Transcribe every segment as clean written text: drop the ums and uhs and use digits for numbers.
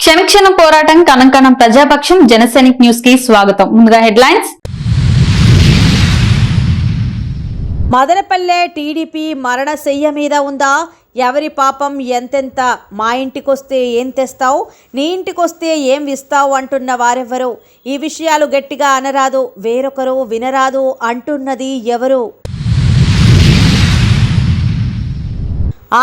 క్షణక్షణ పోరాటం కణంకణం ప్రజాపక్షం జనసైనిక్ న్యూస్ కి స్వాగతం. ముందుగా హెడ్లైన్స్. మదనపల్లె టీడీపీ మరణశయ్య మీద ఉందా? ఎవరి పాపం ఎంతెంత? మా ఇంటికొస్తే ఏం తెస్తావు, నీ ఇంటికొస్తే ఏం ఇస్తావు అంటున్న వారెవరు? ఈ విషయాలు గట్టిగా అనరాదు, వేరొకరు వినరాదు అంటున్నది ఎవరు?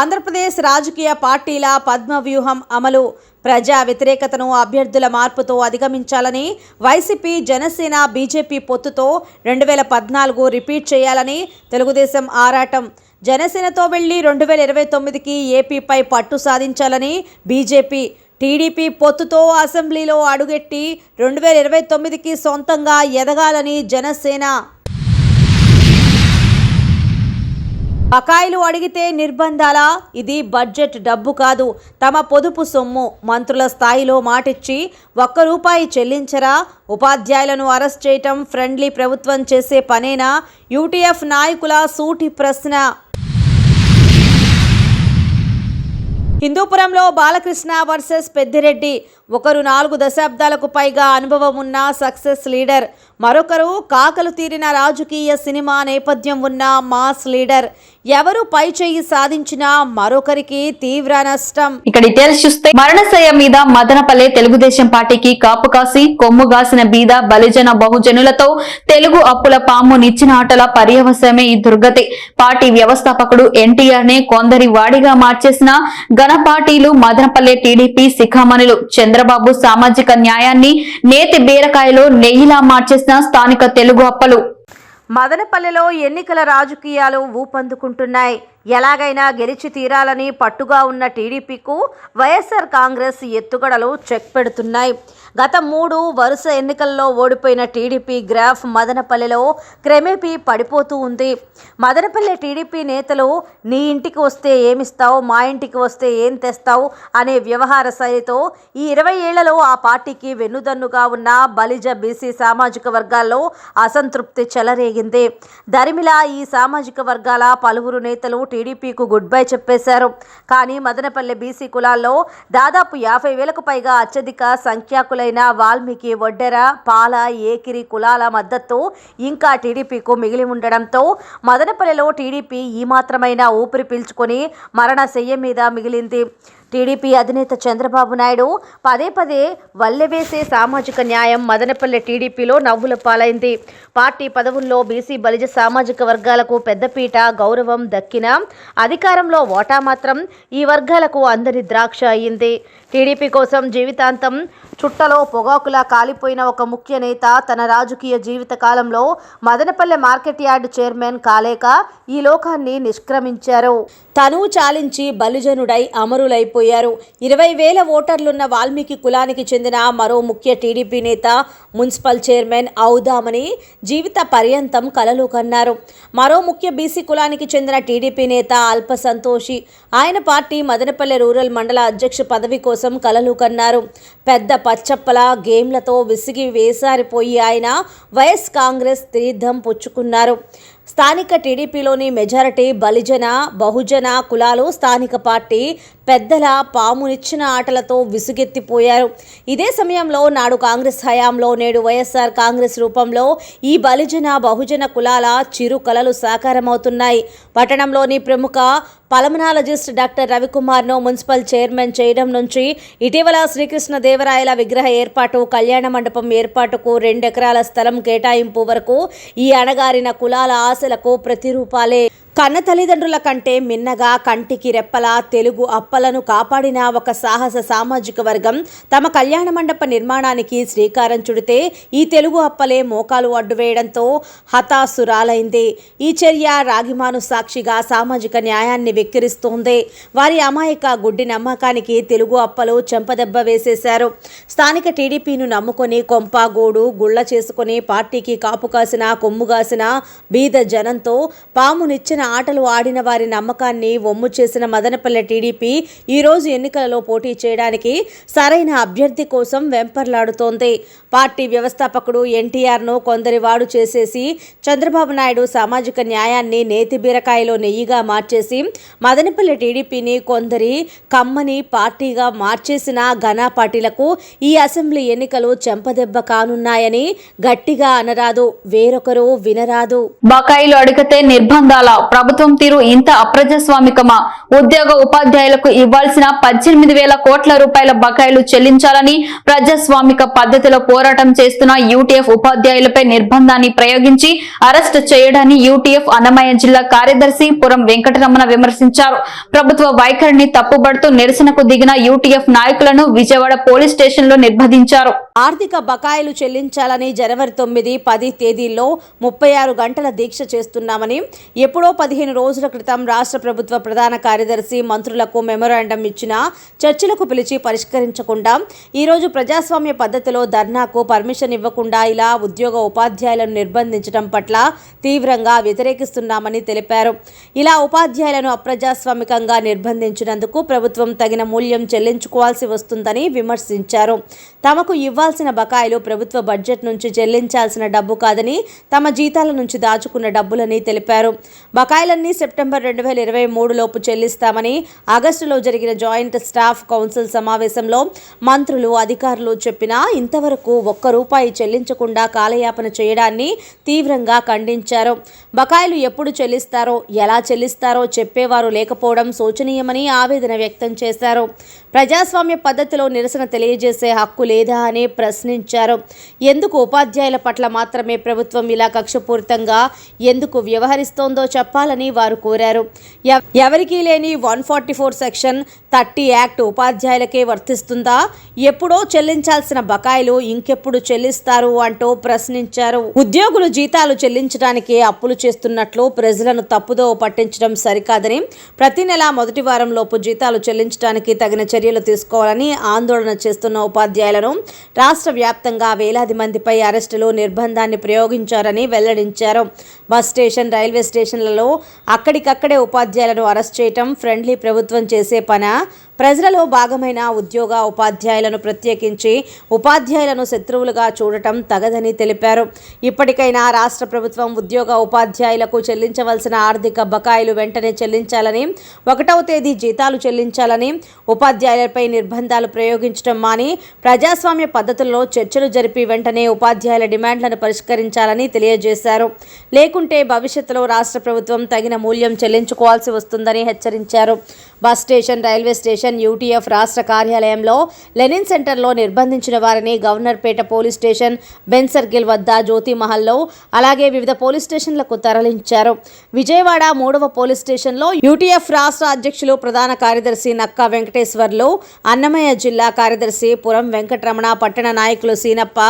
ఆంధ్రప్రదేశ్ రాజకీయ పార్టీల పద్మవ్యూహం అమలు. ప్రజా వ్యతిరేకతను అభ్యర్థుల మార్పుతో అధిగమించాలని వైసీపీ, జనసేన, బీజేపీ పొత్తుతో 2014 రిపీట్ చేయాలని తెలుగుదేశం ఆరాటం. జనసేనతో వెళ్లి 2029కి ఏపీపై పట్టు సాధించాలని బీజేపీ. టీడీపీ పొత్తుతో అసెంబ్లీలో అడుగెట్టి 2029కి సొంతంగా ఎదగాలని జనసేన. బకాయిలు అడిగితే నిర్బంధాలా? ఇది బడ్జెట్ డబ్బు కాదు, తమ పొదుపు సొమ్ము. మంత్రుల స్థాయిలో మాటిచ్చి ₹1 చెల్లించరా? ఉపాధ్యాయులను అరెస్ట్ చేయటం ఫ్రెండ్లీ ప్రభుత్వం చేసే పనేనా? యూటీఎఫ్ నాయకుల సూటి ప్రశ్న. హిందూపురంలో బాలకృష్ణ వర్సెస్ పెద్దిరెడ్డి. ఒకరు 4 దశాబ్దాలకు పైగా అనుభవం ఉన్న సక్సెస్ లీడర్, మరొకరు కాకలు తీరిన రాజకీయ సినిమా నేపథ్యం ఉన్న మాస్ లీడర్. ఎవరు పై చెయ్యి సాధించినా మరొకరికి తీవ్ర నష్టం. ఇక డీటెయిల్స్ చూస్తే, మరణశయ్య మీద మదనపల్లె తెలుగుదేశం పార్టీకి కాపు కాసి కొమ్ము గాసిన బీద బలిజన బహుజనులతో తెలుగు అప్పుల పాము నిచ్చిన ఆటల పర్యవసమే ఈ దుర్గతి. పార్టీ వ్యవస్థాపకుడు ఎన్టీఆర్ నే కొందరి వాడిగా మార్చేసిన ఘన పార్టీలు మదనపల్లె టీడీపీ శిఖామణులు. చంద్రబాబు సామాజిక న్యాయాన్ని నేతి బీరకాయలో నెయ్యిలా మార్చేసిన స్థానిక తెలుగు అప్పలు. మదనపల్లెలో ఎన్నికల రాజకీయాలు ఊపందుకుంటున్నాయి. ఎలాగైనా గెలిచి తీరాలని పట్టుగా ఉన్న టీడీపీకు వైఎస్ఆర్ కాంగ్రెస్ ఎత్తుగడలు చెక్ పెడుతున్నాయి. గత 3 వరుస ఎన్నికల్లో ఓడిపోయిన టీడీపీ గ్రాఫ్ మదనపల్లెలో క్రమేపీ పడిపోతూ ఉంది. మదనపల్లె టీడీపీ నేతలు నీ ఇంటికి వస్తే ఏమిస్తావు, మా ఇంటికి వస్తే ఏం తెస్తావు అనే వ్యవహార శైలితో ఈ 20 ఏళ్లలో ఆ పార్టీకి వెన్నుదన్నుగా ఉన్న బలిజ బీసీ సామాజిక వర్గాల్లో అసంతృప్తి చెలరేగింది. దరిమిలా ఈ సామాజిక వర్గాల పలువురు నేతలు టీడీపీకు గుడ్ బై చెప్పేశారు. కానీ మదనపల్లె బీసీ కులాల్లో దాదాపు 50,000కు పైగా అత్యధిక సంఖ్యాకులైన వాల్మీకి, వడ్డెర, పాల, ఏకిరి కులాల మద్దతు ఇంకా టీడీపీకు మిగిలి ఉండడంతో మదనపల్లెలో టీడీపీ ఈ మాత్రమైన ఊపిరి పీల్చుకొని మరణశయ్య మీద మిగిలింది. టీడీపీ అధినేత చంద్రబాబు నాయుడు పదే వల్లెవేసే సామాజిక న్యాయం మదనపల్లె టీడీపీలో నవ్వుల పాలైంది. పార్టీ పదవుల్లో బీసీ బలిజ సామాజిక వర్గాలకు పెద్దపీట, గౌరవం దక్కినా అధికారంలో ఓటా మాత్రం ఈ వర్గాలకు అందని ద్రాక్ష అయింది. టీడీపీ కోసం జీవితాంతం చుట్టలో పొగాకులా కాలిపోయిన ఒక ముఖ్య నేత తన రాజకీయ జీవిత కాలంలో మదనపల్లె మార్కెట్ యార్డ్ చైర్మన్ కాలేక ఈ లోకాన్ని నిష్క్రమించారు. తను చాలించి బలిజనుడై అమరులైపోయారు. 20,000 ఓటర్లున్న వాల్మీకి కులానికి చెందిన మరో ముఖ్య టీడీపీ నేత మున్సిపల్ చైర్మన్ అవుదామని జీవిత పర్యంతం కలలు కన్నారు. మరో ముఖ్య బీసీ కులానికి చెందిన టీడీపీ నేత అల్ప సంతోషి. ఆయన పార్టీ మదనపల్లె రూరల్ మండల అధ్యక్ష పదవి కోసం కలలు కన్నారు. పెద్ద పచ్చప్పల గేమ్లతో విసిగి వేసారిపోయి ఆయన వైఎస్ కాంగ్రెస్ తీర్థం పుచ్చుకున్నారు. స్థానిక టీడీపీలోని మెజారిటీ బలిజన, బహుజన కులాలు స్థానిక పార్టీ పెద్దల పామునిచ్చిన ఆటలతో విసుగెత్తిపోయారు. ఇదే సమయంలో నాడు కాంగ్రెస్ హయాంలో నేడు వైఎస్ఆర్ కాంగ్రెస్ రూపంలో ఈ బలిజన, బహుజన కులాల చిరు కలలు సాకారమవుతున్నాయి. పట్టణంలోని ప్రముఖ పల్మనాలజిస్ట్ డాక్టర్ రవికుమార్ను మున్సిపల్ చైర్మన్ చేయడం నుంచి ఇటీవల శ్రీకృష్ణదేవరాయల విగ్రహ ఏర్పాటు, కళ్యాణ మండపం ఏర్పాటుకు 2 ఎకరాల స్థలం కేటాయింపు వరకు ఈ అణగారిన కులాల ఆశలకు ప్రతిరూపాలే. కన్న తల్లిదండ్రుల కంటే మిన్నగా కంటికి రెప్పల తెలుగు అప్పలను కాపాడిన ఒక సాహస సామాజిక వర్గం తమ కళ్యాణ మండప నిర్మాణానికి శ్రీకారం చుడితే ఈ తెలుగు అప్పలే మోకాలు అడ్డువేయడంతో హతాసురాలైంది. ఈ చర్య రాగిమాను సాక్షిగా సామాజిక న్యాయాన్ని వెక్కిరిస్తోంది. వారి అమాయక గుడ్డి నమ్మకానికి తెలుగు అప్పలు చెంపదెబ్బ వేసేశారు. స్థానిక టీడీపీను నమ్ముకొని కొంప గోడు గుళ్ళ చేసుకుని పార్టీకి కాపు కాసిన కొమ్ముగాసిన బీద జనంతో పామునిచ్చిన ఆటలు ఆడిన వారి నమ్మకాన్ని వమ్ము చేసిన మదనపల్లె టీడీపీ ఈరోజు ఎన్నికలలో పోటీ చేయడానికి సరైన అభ్యర్థి కోసం వెంపర్లాడుతోంది. పార్టీ వ్యవస్థాపకుడు ఎన్టీఆర్ను కొందరి వాడు చేసేసి చంద్రబాబు నాయుడు సామాజిక న్యాయాన్ని నేతి బీరకాయలో నెయ్యిగా మార్చేసి మదనపల్లె టీడీపీని కొందరి కమ్మని పార్టీగా మార్చేసిన ఘనా పార్టీలకు ఈ అసెంబ్లీ ఎన్నికలు చెంపదెబ్బ కానున్నాయని గట్టిగా అనరాదు, వేరొకరు వినరాదు. బకాయిలు అడిగితే నిర్బంధాల ప్రభుత్వం తీరు ఇంత అప్రజాస్వామికమా? ఉద్యోగ ఉపాధ్యాయులకు ఇవ్వాల్సిన 18,000 కోట్ల రూపాయల బకాయిలు చెల్లించాలని ప్రజాస్వామిక పద్ధతిలో పోరాటం చేస్తున్న యూటీఎఫ్ ఉపాధ్యాయులపై నిర్బంధాన్ని ప్రయోగించి అరెస్ట్ చేయడాన్ని యూటీఎఫ్ అన్నమయ్య జిల్లా కార్యదర్శి పురం వెంకటరమణ విమర్శించారు. ప్రభుత్వ వైఖరిని తప్పుబడుతూ నిరసనకు దిగిన యూటీఎఫ్ నాయకులను విజయవాడ పోలీస్ స్టేషన్ లో నిర్బంధించారు. ఆర్థిక బకాయిలు చెల్లించాలని జనవరి 9, 10 తేదీల్లో 36 గంటల దీక్ష చేస్తున్నామని ఎప్పుడో 15 రోజుల క్రితం రాష్ట్ర ప్రభుత్వ ప్రధాన కార్యదర్శి మంత్రులకు మెమొరాండం ఇచ్చిన చర్చలకు పిలిచి పరిష్కరించకుండా ఈరోజు ప్రజాస్వామ్య పద్ధతిలో ధర్నాకు పర్మిషన్ ఇవ్వకుండా ఇలా ఉద్యోగ ఉపాధ్యాయులను నిర్బంధించడం పట్ల తీవ్రంగా వ్యతిరేకిస్తున్నామని తెలిపారు. ఇలా ఉపాధ్యాయులను అప్రజాస్వామికంగా నిర్బంధించినందుకు ప్రభుత్వం తగిన మూల్యం చెల్లించుకోవాల్సి వస్తుందని విమర్శించారు. తమకు ఇవ్వాల్సిన బకాయిలు ప్రభుత్వ బడ్జెట్ నుంచి చెల్లించాల్సిన డబ్బు కాదని తమ జీతాల నుంచి దాచుకున్న డబ్బులని తెలిపారు. బకాయిలన్నీ సెప్టెంబర్ 2023 లోపు చెల్లిస్తామని ఆగస్టులో జరిగిన జాయింట్ స్టాఫ్ కౌన్సిల్ సమావేశంలో మంత్రులు, అధికారులు చెప్పినా ఇంతవరకు ₹1 చెల్లించకుండా కాలయాపన చేయడాన్ని తీవ్రంగా ఖండించారు. బకాయిలు ఎప్పుడు చెల్లిస్తారో, ఎలా చెల్లిస్తారో చెప్పేవారు లేకపోవడం శోచనీయమని ఆవేదన వ్యక్తం చేశారు. ప్రజాస్వామ్య పద్ధతిలో నిరసన తెలియజేసే హక్కు లేదా అని ప్రశ్నించారు. ఎందుకు ఉపాధ్యాయుల పట్ల మాత్రమే ప్రభుత్వం ఇలా కక్షపూరితంగా ఎందుకు వ్యవహరిస్తోందో చెప్పాలని వారు కోరారు. ఎవరికీ లేని 144 సెక్షన్ 30 యాక్ట్ ఉపాధ్యాయులకే వర్తిస్తుందా? ఎప్పుడో చెల్లించాల్సిన బకాయిలు ఇంకెప్పుడు చెల్లిస్తారు అంటూ ప్రశ్నించారు. ఉద్యోగులు జీతాలు చెల్లించడానికి అప్పులు చేస్తున్నట్లు ప్రజలను తప్పుదోవ పట్టించడం సరికాదని, ప్రతి నెల మొదటి వారం లోపు జీతాలు చెల్లించడానికి తగిన చర్యలు తీసుకోవాలని ఆందోళన చేస్తున్న ఉపాధ్యాయులను రాష్ట్ర వ్యాప్తంగా వేలాది మందిపై అరెస్టులు, నిర్బంధాన్ని ప్రయోగించారని వెల్లడించారు. బస్ స్టేషన్, రైల్వే స్టేషన్లలో అక్కడికక్కడే ఉపాధ్యాయులను అరెస్ట్ చేయటం ఫ్రెండ్లీ ప్రభుత్వం చేసే పనా? ప్రజలలో భాగమైన ఉద్యోగ ఉపాధ్యాయులను ప్రత్యేకించి ఉపాధ్యాయులను శత్రువులుగా చూడటం తగదని తెలిపారు. ఇప్పటికైనా రాష్ట్ర ప్రభుత్వం ఉద్యోగ ఉపాధ్యాయులకు చెల్లించవలసిన ఆర్థిక బకాయిలు వెంటనే చెల్లించాలని, 1వ తేదీ జీతాలు చెల్లించాలని, ఉపాధ్యాయులపై నిర్బంధాలు ప్రయోగించడం మాని ప్రజాస్వామ్య పద్ధతుల్లో చర్చలు జరిపి వెంటనే ఉపాధ్యాయుల డిమాండ్లను పరిష్కరించాలని తెలియజేశారు. లేకుంటే భవిష్యత్తులో రాష్ట్ర ప్రభుత్వం తగిన మూల్యం చెల్లించుకోవాల్సి వస్తుందని హెచ్చరించారు. Bus station, railway station, UTF రాష్ట్ర కార్యాలయంలో, లెనిన్ సెంటర్లో నిర్బంధించిన వారిని Governorpet police station, Ben circle వద్ద, జ్యోతి మహల్లో, అలాగే వివిధ పోలీస్ స్టేషన్లకు తరలించారు. విజయవాడ 3వ పోలీస్ స్టేషన్లో యూటీఎఫ్ రాష్ట్ర అధ్యక్షులు, ప్రధాన కార్యదర్శి నక్కా వెంకటేశ్వర్లు, అన్నమయ్య జిల్లా కార్యదర్శి పురం వెంకటరమణ, పట్టణ నాయకులు సీనప్ప,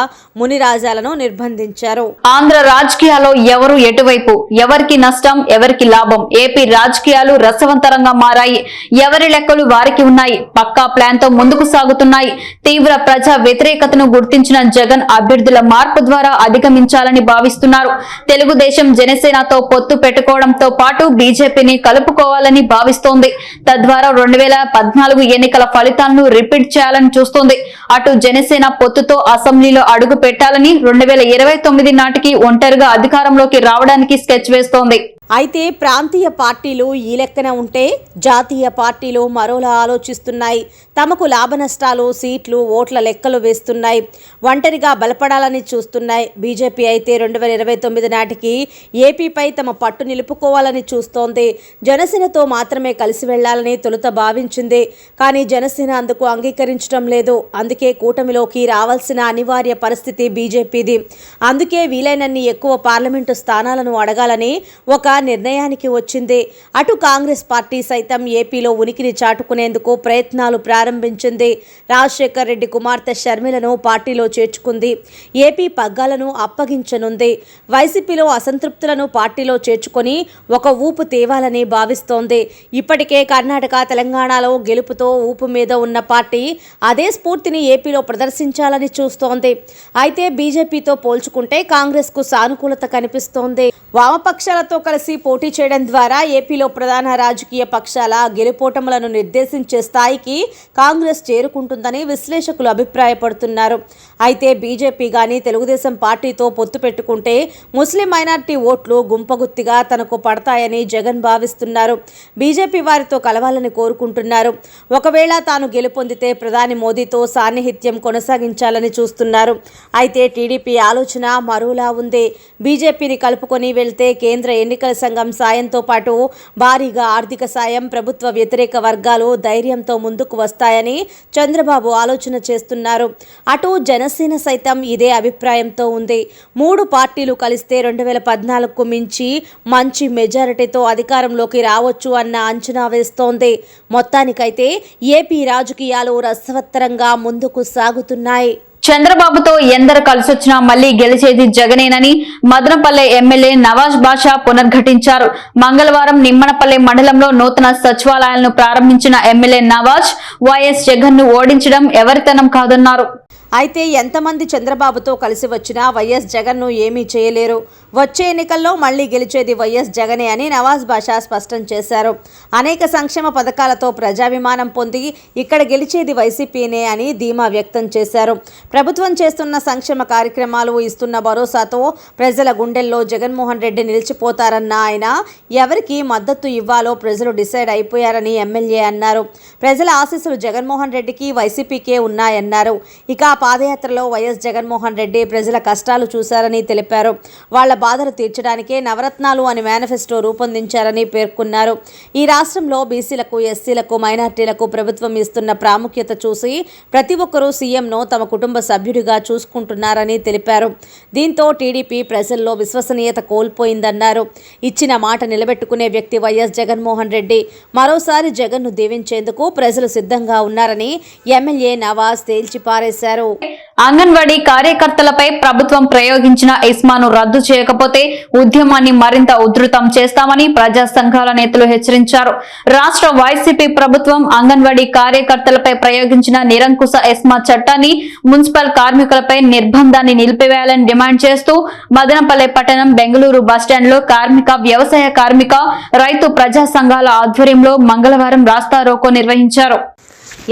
మునిరాజాలను నిర్బంధించారు. ఆంధ్ర రాజకీయాల్లో ఎవరు ఎటువైపు, ఎవరికి నష్టం, ఎవరికి లాభం? ఏపీ రాజకీయాలు రసవంతరంగా మారాయి. ఎవరి లెక్కలు వారికి ఉన్నాయి. పక్కా ప్లాన్ తో ముందుకు సాగుతున్నాయి. తీవ్ర ప్రజా వ్యతిరేకతను గుర్తించిన జగన్ అభ్యర్థుల మార్పు ద్వారా అధిగమించాలని భావిస్తున్నారు. తెలుగుదేశం, జనసేనతో పొత్తు పెట్టుకోవడంతో పాటు బీజేపీని కలుపుకోవాలని భావిస్తోంది. తద్వారా 2014 ఎన్నికల ఫలితాలను రిపీట్ చేయాలని చూస్తోంది. అటు జనసేన పొత్తుతో అసెంబ్లీలో అడుగు పెట్టాలని, 2029 నాటికి ఒంటరిగా అధికారంలోకి రావడానికి స్కెచ్ వేస్తోంది. అయితే ప్రాంతీయ పార్టీలు ఈ లెక్కన ఉంటే జాతీయ పార్టీలు మరోలా ఆలోచిస్తున్నాయి. తమకు లాభనష్టాలు, సీట్లు, ఓట్ల లెక్కలు వేస్తున్నాయి. ఒంటరిగా బలపడాలని చూస్తున్నాయి. బీజేపీ అయితే 2029 నాటికి ఏపీపై తమ పట్టు నిలుపుకోవాలని చూస్తోంది. జనసేనతో మాత్రమే కలిసి వెళ్లాలని తొలుత భావించింది. కానీ జనసేన అందుకు అంగీకరించడం లేదు. అందుకే కూటమిలోకి రావాల్సిన అనివార్య పరిస్థితి బీజేపీది. అందుకే వీలైనన్ని ఎక్కువ పార్లమెంటు స్థానాలను అడగాలని ఒక నిర్ణయానికి వచ్చింది. అటు కాంగ్రెస్ పార్టీ సైతం ఏపీలో ఉనికిని చాటుకునేందుకు ప్రయత్నాలు ప్రారంభించింది. రాజశేఖర్ రెడ్డి కుమార్తె షర్మిలను పార్టీలో చేర్చుకుంది. ఏపీ పగ్గాలను అప్పగించనుంది. వైసీపీలో అసంతృప్తులను పార్టీలో చేర్చుకొని ఒక ఊపు తేవాలని భావిస్తోంది. ఇప్పటికే కర్ణాటక, తెలంగాణలో గెలుపుతో ఊపు మీద ఉన్న పార్టీ అదే స్ఫూర్తిని ఏపీలో ప్రదర్శించాలని చూస్తోంది. అయితే బీజేపీతో పోల్చుకుంటే కాంగ్రెస్కు సానుకూలత కనిపిస్తోంది. వామపక్షాలతో కలిసి కలిసి పోటీ చేయడం ద్వారా ఏపీలో ప్రధాన రాజకీయ పక్షాల గెలుపోటములను నిర్దేశించే స్థాయికి కాంగ్రెస్ చేరుకుంటుందని విశ్లేషకులు అభిప్రాయపడుతున్నారు. అయితే బీజేపీ గాని తెలుగుదేశం పార్టీతో పొత్తు పెట్టుకుంటే ముస్లిం మైనారిటీ ఓట్లు గుంపగుత్తిగా తనకు పడతాయని జగన్ భావిస్తున్నారు. బీజేపీ వారితో కలవాలని కోరుకుంటున్నారు. ఒకవేళ తాను గెలుపొందితే ప్రధాని మోదీతో సాన్నిహిత్యం కొనసాగించాలని చూస్తున్నారు. అయితే టీడీపీ ఆలోచన మరోలా ఉంది. బీజేపీని కలుపుకొని వెళ్తే కేంద్ర ఎన్నికల సంఘం సాయంతో పాటు భారీగా ఆర్థిక సాయం, ప్రభుత్వ వ్యతిరేక వర్గాలు ధైర్యంతో ముందుకు వస్తాయని చంద్రబాబు ఆలోచన చేస్తున్నారు. అటు జనసేన సైతం ఇదే అభిప్రాయంతో ఉంది. 3 పార్టీలు కలిస్తే 2014కు మించి మంచి మెజారిటీతో అధికారంలోకి రావచ్చు అన్న అంచనా వేస్తోంది. మొత్తానికైతే ఏపీ రాజకీయాలు రసవత్తరంగా ముందుకు సాగుతున్నాయి. చంద్రబాబుతో ఎందరు కలిసొచ్చినా మళ్లీ గెలిచేది జగనేనని మదనపల్లె ఎమ్మెల్యే నవాజ్ బాషా పునర్ఘటించారు. మంగళవారం నిమ్మనపల్లె మండలంలో నూతన సచివాలయాలను ప్రారంభించిన ఎమ్మెల్యే నవాజ్ వైఎస్ జగన్ ను ఓడించడం ఎవరితనం కాదన్నారు. అయితే ఎంతమంది చంద్రబాబుతో కలిసి వచ్చినా వైఎస్ జగన్ను ఏమీ చేయలేరు. వచ్చే ఎన్నికల్లో మళ్లీ గెలిచేది వైఎస్ జగనే అని నవాజ్ బాషా స్పష్టం చేశారు. అనేక సంక్షేమ పథకాలతో ప్రజాభిమానం పొంది ఇక్కడ గెలిచేది వైసీపీనే అని ధీమా వ్యక్తం చేశారు. ప్రభుత్వం చేస్తున్న సంక్షేమ కార్యక్రమాలు ఇస్తున్న భరోసాతో ప్రజల గుండెల్లో జగన్మోహన్ రెడ్డి నిలిచిపోతారన్న ఆయన ఎవరికి మద్దతు ఇవ్వాలో ప్రజలు డిసైడ్ అయిపోయారని ఎమ్మెల్యే అన్నారు. ప్రజల ఆశీస్సులు జగన్మోహన్ రెడ్డికి వైసీపీకే ఉన్నాయన్నారు. ఇక పాదయాత్రలో వైఎస్ జగన్మోహన్ రెడ్డి ప్రజల కష్టాలు చూశారని తెలిపారు. వాళ్ల బాధలు తీర్చడానికే నవరత్నాలు అని మేనిఫెస్టో రూపొందించారని పేర్కొన్నారు. ఈ రాష్ట్రంలో బీసీలకు, ఎస్సీలకు, మైనార్టీలకు ప్రభుత్వం ఇస్తున్న ప్రాముఖ్యత చూసి ప్రతి ఒక్కరూ సీఎంను తమ కుటుంబ సభ్యుడిగా చూసుకుంటున్నారని తెలిపారు. దీంతో టీడీపీ ప్రజల్లో విశ్వసనీయత కోల్పోయిందన్నారు. ఇచ్చిన మాట నిలబెట్టుకునే వ్యక్తి వైఎస్ జగన్మోహన్ రెడ్డి. మరోసారి జగన్ను దీవించేందుకు ప్రజలు సిద్ధంగా ఉన్నారని ఎమ్మెల్యే నవాజ్ తేల్చిపారేశారు. అంగన్వాడీ కార్యకర్తలపై ప్రభుత్వం ప్రయోగించిన ఇస్మాను రద్దు చేయకపోతే ఉద్యమాన్ని మరింత ఉధృతం చేస్తామని ప్రజా సంఘాల నేతలు హెచ్చరించారు. రాష్ట్ర వైసీపీ ప్రభుత్వం అంగన్వాడీ కార్యకర్తలపై ప్రయోగించిన నిరంకుశ ఇస్మా చట్టాన్ని మున్సిపల్ కార్మికులపై నిర్బంధాన్ని నిలిపివేయాలని డిమాండ్ చేస్తూ మదనపల్లె పట్టణం బెంగళూరు బస్టాండ్లో కార్మిక, వ్యవసాయ కార్మిక, రైతు ప్రజా సంఘాల ఆధ్వర్యంలో మంగళవారం రాస్తారోకో నిర్వహించారు.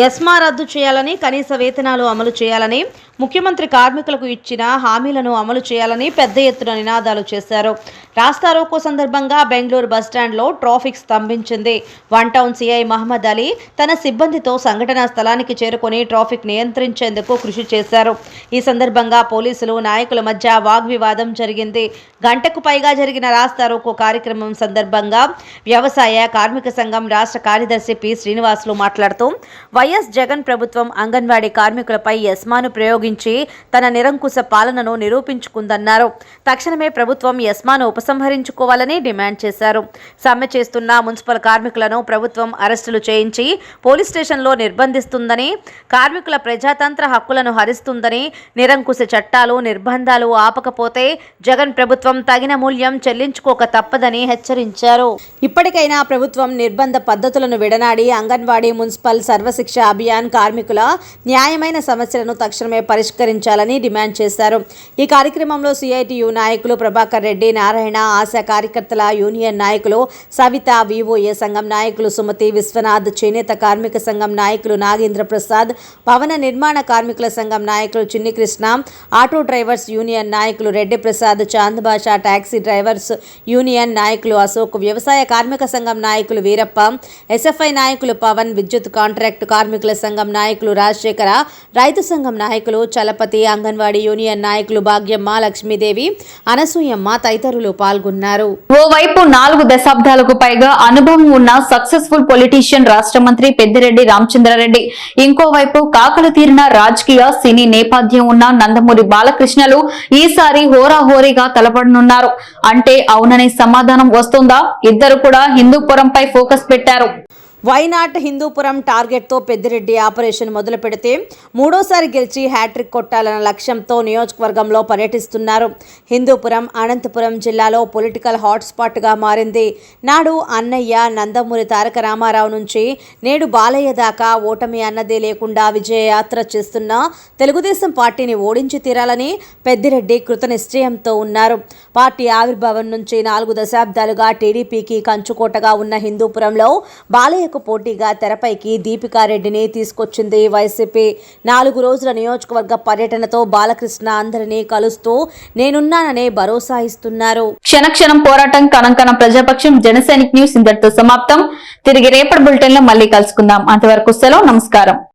ఎస్మా రద్దు చేయాలని, కనీస వేతనాలు అమలు చేయాలని, ముఖ్యమంత్రి కార్మికులకు ఇచ్చిన హామీలను అమలు చేయాలని పెద్ద ఎత్తున నినాదాలు చేశారు. రాస్తారోకో సందర్భంగా బెంగళూరు బస్టాండ్లో ట్రాఫిక్ స్తంభించింది. 1 టౌన్ సిఐ మహమ్మద్ అలీ తన సిబ్బందితో సంఘటనా స్థలానికి చేరుకొని ట్రాఫిక్ నియంత్రించేందుకు కృషి చేశారు. ఈ సందర్భంగా పోలీసులు, నాయకుల మధ్య వాగ్వివాదం జరిగింది. గంటకు పైగా జరిగిన రాస్తారోకో కార్యక్రమం సందర్భంగా వ్యవసాయ కార్మిక సంఘం రాష్ట్ర కార్యదర్శి పి శ్రీనివాసులు మాట్లాడుతూ వైఎస్ జగన్ ప్రభుత్వం అంగన్వాడీ కార్మికులపై ఎస్మాను ప్రయోగించి తన నిరంకుశ పాలనను నిరూపించుకుందన్నారు. తక్షణమే ప్రభుత్వం ఎస్మాను ఉపసంహరించుకోవాలని డిమాండ్ చేశారు. సమ్మె చేస్తున్న మున్సిపల్ కార్మికులను ప్రభుత్వం అరెస్టులు చేయించి పోలీస్ స్టేషన్లో నిర్బంధిస్తుందని, కార్మికుల ప్రజాతంత్ర హక్కులను హరిస్తుందని, నిరంకుశ చట్టాలు, నిర్బంధాలు ఆపకపోతే జగన్ ప్రభుత్వం తగిన మూల్యం చెల్లించుకోక తప్పదని హెచ్చరించారు. ఇప్పటికైనా ప్రభుత్వం నిర్బంధ పద్ధతులను విడనాడి అంగన్వాడీ, మున్సిపల్, సర్వశిక్ష అభియాన్ కార్మికుల న్యాయమైన సమస్యలను తక్షణమే పరిష్కరించాలని డిమాండ్ చేశారు. ఈ కార్యక్రమంలో సిఐటియు నాయకులు ప్రభాకర్ రెడ్డి, నారాయణ, ఆశా కార్యకర్తల యూనియన్ నాయకులు సవిత, వివోఏ సంఘం నాయకులు సుమతి, విశ్వనాథ్, చేనేత కార్మిక సంఘం నాయకులు నాగేంద్ర ప్రసాద్, భవన నిర్మాణ కార్మికుల సంఘం నాయకులు Chinni Krishna, auto drivers union నాయకులు Reddy Prasad, Chand Basha, taxi drivers union నాయకులు అశోక్, వ్యవసాయ కార్మిక సంఘం నాయకులు వీరప్ప, ఎస్ఎఫ్ఐ నాయకులు పవన్, విద్యుత్ కాంట్రాక్టు కార్మికుల సంఘం నాయకులు రాజశేఖర, రైతు సంఘం నాయకులు చలపతి, అంగన్వాడీ యూనియన్ నాయకులు భాగ్యమ్మ, లక్ష్మీదేవి, అనసూయమ్మ తదితరులు పాల్గొన్నారు. ఓవైపు 4 దశాబ్దాలకు పైగా అనుభవం ఉన్న సక్సెస్ఫుల్ పొలిటీషియన్ రాష్ట్ర మంత్రి పెద్దిరెడ్డి రామచంద్రారెడ్డి, ఇంకోవైపు కాకలు తీరిన రాజకీయ సినీ నేపథ్యం ఉన్న నందమూరి బాలకృష్ణలు ఈసారి హోరాహోరీగా తలపడనున్నారు. అంటే అవుననే సమాధానం వస్తుందా? ఇద్దరు కూడా హిందూపురంపై ఫోకస్ పెట్టారు. వైనాట్ హిందూపురం టార్గెట్తో పెద్దిరెడ్డి ఆపరేషన్ మొదలు పెడితే మూడోసారి గెలిచి హ్యాట్రిక్ కొట్టాలన్న లక్ష్యంతో నియోజకవర్గంలో పర్యటిస్తున్నారు. హిందూపురం అనంతపురం జిల్లాలో పొలిటికల్ హాట్స్పాట్గా మారింది. నాడు అన్నయ్య నందమూరి తారక రామారావు నుంచి నేడు బాలయ్య దాకా ఓటమి అన్నదే లేకుండా విజయయాత్ర చేస్తున్న తెలుగుదేశం పార్టీని ఓడించి తీరాలని పెద్దిరెడ్డి కృతనిశ్చయంతో ఉన్నారు. పార్టీ ఆవిర్భావం నుంచి 4 దశాబ్దాలుగా టీడీపీకి కంచుకోటగా ఉన్న హిందూపురంలో బాలయ్య పోటీగా తెరపైకి దీపికారెడ్డిని తీసుకొచ్చింది వైసీపీ. 4 రోజుల నియోజకవర్గ పర్యటనతో బాలకృష్ణ అందరినీ కలుస్తూ నేనున్నాననే భరోసా ఇస్తున్నారు. క్షణక్షణం పోరాటం, కణంకణం ప్రజాపక్షం. జనసైనిక్ న్యూస్ ఇంతటితో సమాప్తం. తిరిగి రేపటి బులెటిన్ లో మళ్ళీ కలుసుకుందాం. అంతవరకు సెలవు. నమస్కారం.